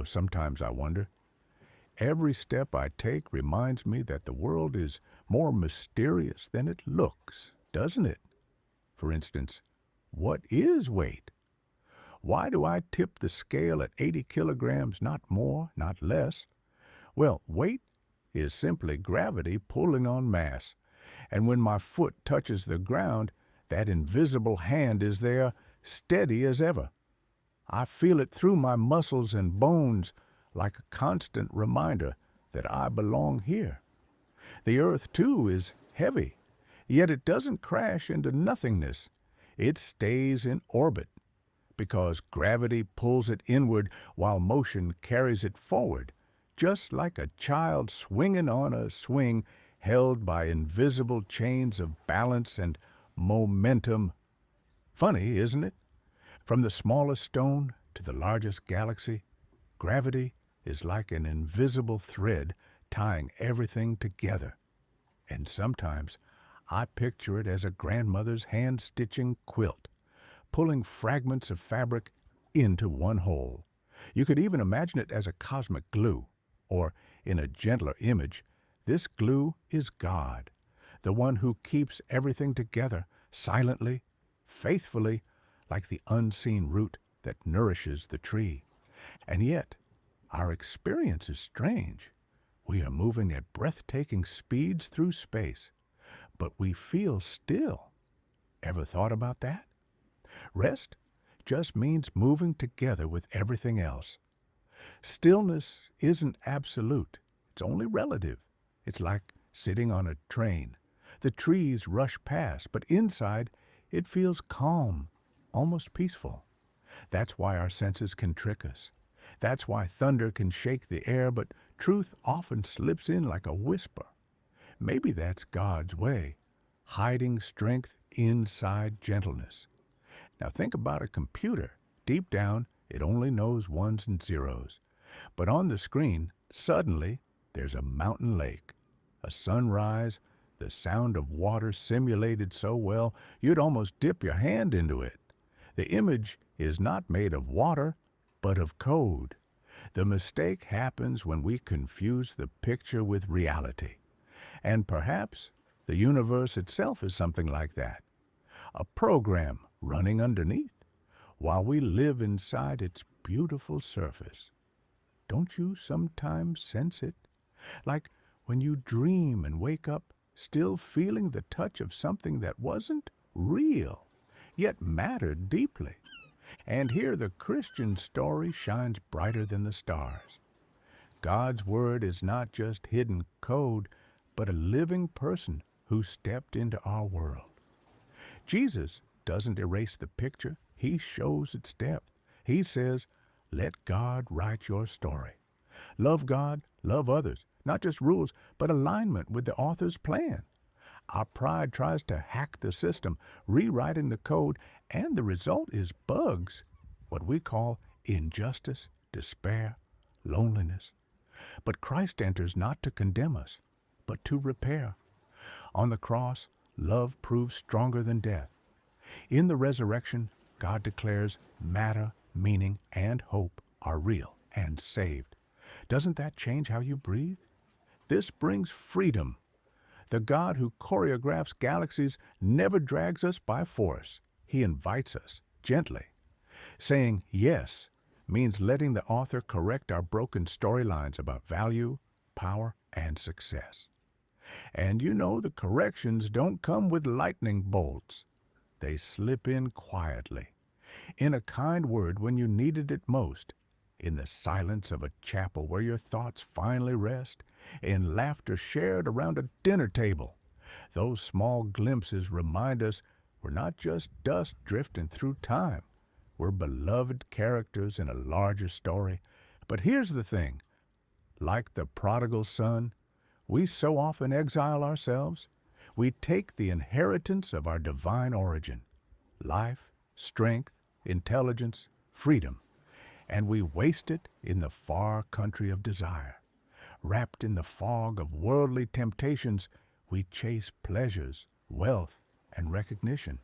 Sometimes I wonder. Every step I take reminds me that the world is more mysterious than it looks, doesn't it? For instance, what is weight? Why do I tip the scale at 80 kilograms, not more, not less? Well, weight is simply gravity pulling on mass. And when my foot touches the ground, that invisible hand is there, steady as ever. I feel it through my muscles and bones like a constant reminder that I belong here. The earth, too, is heavy, yet it doesn't crash into nothingness. It stays in orbit because gravity pulls it inward while motion carries it forward, just like a child swinging on a swing held by invisible chains of balance and momentum. Funny, isn't it? From the smallest stone to the largest galaxy, gravity is like an invisible thread tying everything together. And sometimes I picture it as a grandmother's hand-stitching quilt, pulling fragments of fabric into one whole. You could even imagine it as a cosmic glue, or in a gentler image, this glue is God, the one who keeps everything together silently, faithfully, like the unseen root that nourishes the tree. And yet, our experience is strange. We are moving at breathtaking speeds through space, but we feel still. Ever thought about that? Rest just means moving together with everything else. Stillness isn't absolute. It's only relative. It's like sitting on a train. The trees rush past, but inside it feels calm, almost peaceful. That's why our senses can trick us. That's why thunder can shake the air, but truth often slips in like a whisper. Maybe that's God's way, hiding strength inside gentleness. Now think about a computer. Deep down, it only knows ones and zeros. But on the screen, suddenly, there's a mountain lake, a sunrise, the sound of water simulated so well you'd almost dip your hand into it. The image is not made of water, but of code. The mistake happens when we confuse the picture with reality. And perhaps the universe itself is something like that. A program running underneath while we live inside its beautiful surface. Don't you sometimes sense it? Like when you dream and wake up still feeling the touch of something that wasn't real, yet mattered deeply. And here the Christian story shines brighter than the stars. God's word is not just hidden code, but a living person who stepped into our world. Jesus doesn't erase the picture, he shows its depth. He says, let God write your story. Love God, love others, not just rules, but alignment with the author's plan. Our pride tries to hack the system, rewriting the code, and the result is bugs, what we call injustice, despair, loneliness. But Christ enters not to condemn us, but to repair. On the cross, love proves stronger than death. In the resurrection, God declares matter, meaning, and hope are real and saved. Doesn't that change how you breathe? This brings freedom. The God who choreographs galaxies never drags us by force. He invites us gently. Saying yes means letting the author correct our broken storylines about value, power, and success. And the corrections don't come with lightning bolts. They slip in quietly, in a kind word when you needed it most, in the silence of a chapel where your thoughts finally rest, in laughter shared around a dinner table. Those small glimpses remind us we're not just dust drifting through time. We're beloved characters in a larger story. But here's the thing. Like the prodigal son, we so often exile ourselves. We take the inheritance of our divine origin, life, strength, intelligence, freedom, and we waste it in the far country of desire. Wrapped in the fog of worldly temptations, we chase pleasures, wealth, and recognition.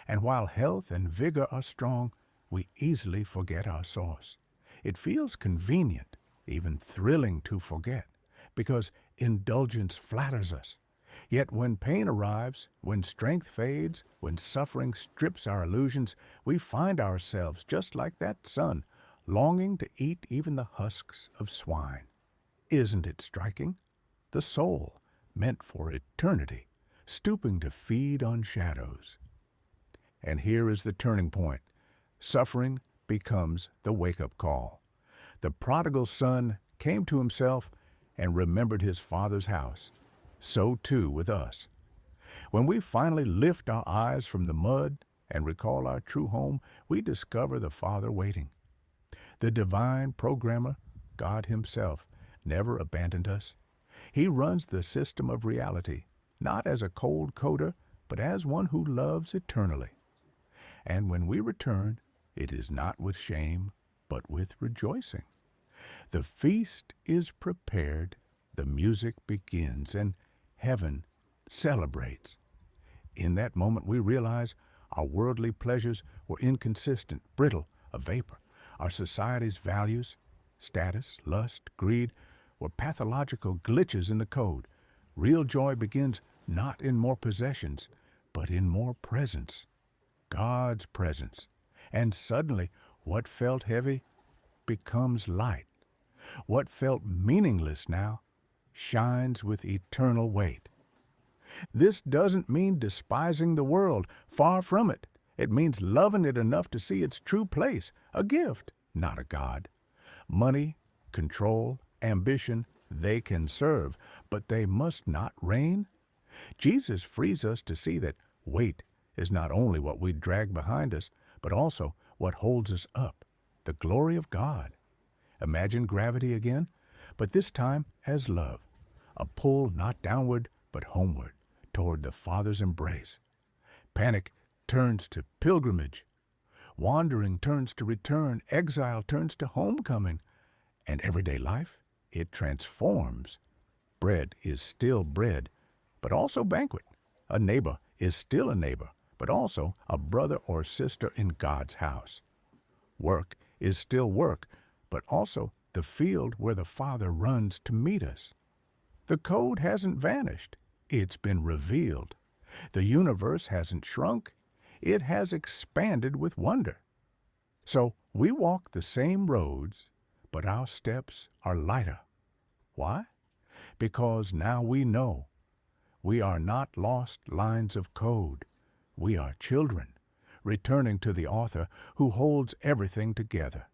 And while health and vigor are strong, we easily forget our source. It feels convenient, even thrilling to forget, because indulgence flatters us. Yet when pain arrives, when strength fades, when suffering strips our illusions, we find ourselves just like that son, longing to eat even the husks of swine. Isn't it striking? The soul, meant for eternity, stooping to feed on shadows. And here is the turning point. Suffering becomes the wake-up call. The prodigal son came to himself and remembered his father's house. So too with us. When we finally lift our eyes from the mud and recall our true home, we discover the Father waiting. The divine programmer, God himself, never abandoned us. He runs the system of reality, not as a cold coder, but as one who loves eternally. And when we return, it is not with shame, but with rejoicing. The feast is prepared, the music begins, and heaven celebrates. In that moment, we realize our worldly pleasures were inconsistent, brittle, a vapor. Our society's values, status, lust, greed, were pathological glitches in the code. Real joy begins not in more possessions, but in more presence. God's presence. And suddenly, what felt heavy becomes light. What felt meaningless now shines with eternal weight. This doesn't mean despising the world. Far from it. It means loving it enough to see its true place, a gift, not a god. Money, control, ambition, they can serve, but they must not reign. Jesus frees us to see that weight is not only what we drag behind us, but also what holds us up, the glory of God. Imagine gravity again, but this time as love, a pull not downward, but homeward, toward the Father's embrace. Panic turns to pilgrimage. Wandering turns to return. Exile turns to homecoming. And everyday life, it transforms. Bread is still bread, but also banquet. A neighbor is still a neighbor, but also a brother or sister in God's house. Work is still work, but also the field where the Father runs to meet us. The code hasn't vanished. It's been revealed. The universe hasn't shrunk. It has expanded with wonder. So we walk the same roads, but our steps are lighter. Why? Because now we know we are not lost lines of code. We are children, returning to the author who holds everything together.